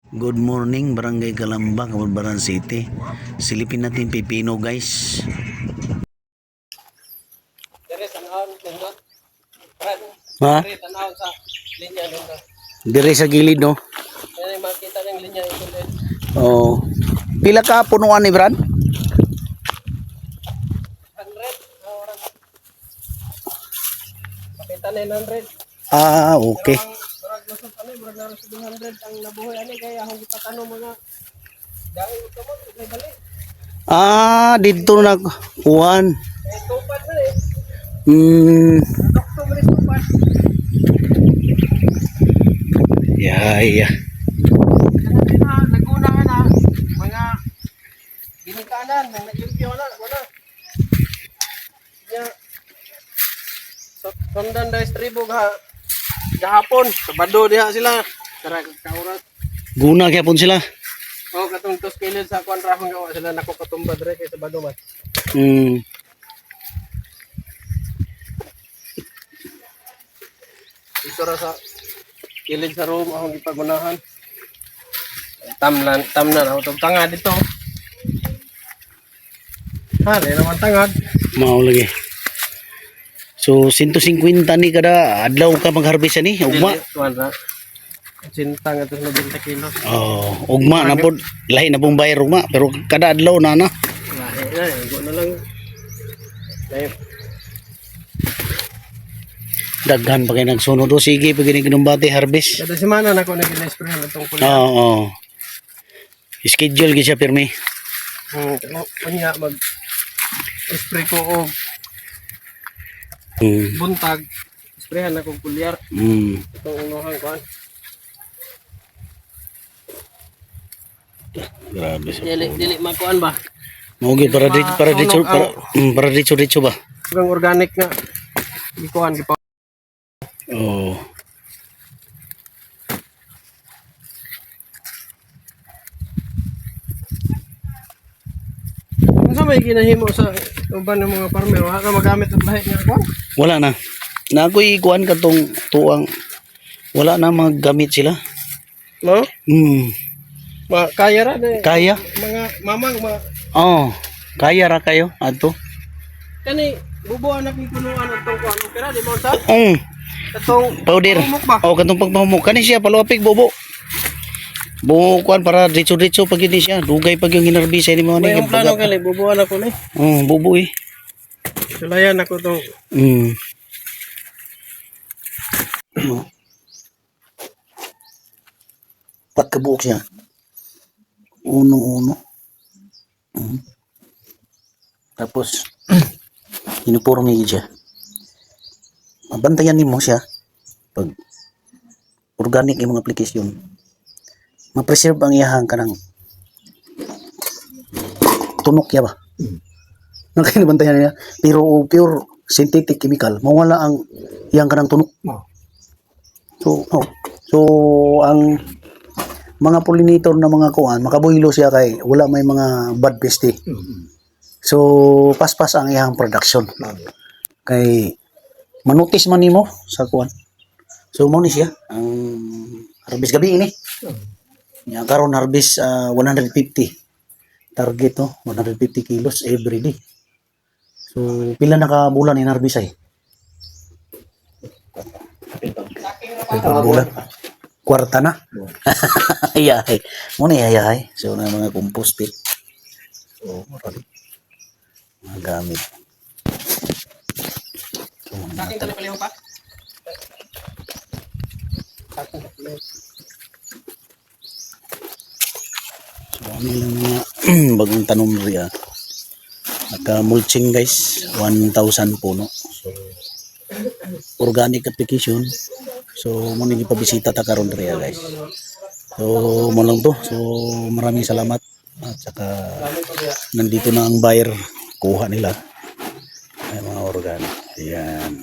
Good morning, Barangay Calamba, Camarbaran City. Silipin natin pipino, guys. Ha? Dire sa gilid, no? Makita ng linya ito din. Oh. Pila ka punuan ni Brad? 100. Makita na 900. Ah, okay. Murag lusot ano, murag na 700 ang nabuhay ani kaya akong gipatanong mga dahil ito mo dali. Ah, dito na kuhan. Tupad na eh. Doktor mo ni tupad. Yeah. Laguna na mga ginikanan nang nagyumpyo na wala. Ya. Sundan dai stribo ha. Gahapon, Sabado diha sila. Tara kaurat. Guna kaya pun sila. Oh, katong 2 kilid sa kwan rahon gawa sila nako katumba dire kay Sabado man. Dito ra sa kilid sa room akong gipagunahan. Tamnan ako tong tangad dito. Hali naman tangad. Mao lagi. So 150 ni kada adlaw ka mag-harvest ani, ugma. Kuan ra. Sintang ato 90 kilos. Oh, ugma na pod. Lahi na pong bayar ugma, pero kada adlaw na. Lahi go na lang. Lahi. Daghan pa kay nagsunod o sige pag ginumbate harvest. Kada semana na ko nag-spray atong kulit. Oo. Schedule gi siya pirmi. Kanya mag spray ko og buntag. Sprayhan ako kulyar. Itong unuhan kuan. Grabe sa. Dili makuan ba? Mogi para dicho ba? Ang organic nga gikuan gipa. Oh. Unsa may ginahimo sa uban ng mga farmer wala na magamit og lahi nga kuan? Wala na. Nakoy kuan katong tuang wala na magamit sila. No? Kaya ra na. Kaya? Mga mamang Oh, kaya ra kayo adto. kani bubo anak ni punuan atong kuan okay ra di mo sa? Katong Powder. Oh, katong pagpahumok kani siya paluapig bobo. Bukuan para dicho-dicho pag hindi siya. Dugay pag yung hinarbisa ni mo ni. May plano kali bubuan ako ni. Bubo eh. Sulayan ako tong Pagkabuok siya. Uno. Tapos inupurong niya siya. Mabantayan mo siya pag organic yung mga aplikasyon. Ma-preserve ang iyahang kanang tunok ya ba? Nakinabantayan niya. Pero pure synthetic chemical, mawala ang iyang kanang tunok. So ang mga pollinator na mga kuan, makabuhilo siya kay wala may mga bad peste. So paspas ang iyang production. Kay manutis man nimo sa kuan. So mo ni siya ang harvest gabi ini. Ya karon harvest 150. Target no 150 kilos every day. So pila na ka bulan in harvest ay? Pila bulan. Kwarta na. Ayahay. Muna ayahay. So na mga compost eh. So marami. Mga gamit. So, saking tali pala pa. so ano lang mga bagong tanom riya. Naka-mulching guys. 1,000 puno. So organic application. So muna ipabisita ta karon riya guys. So mo lang to. So maraming salamat. At saka nandito na ang buyer. Kuha nila. Ay mga organic. Ayan.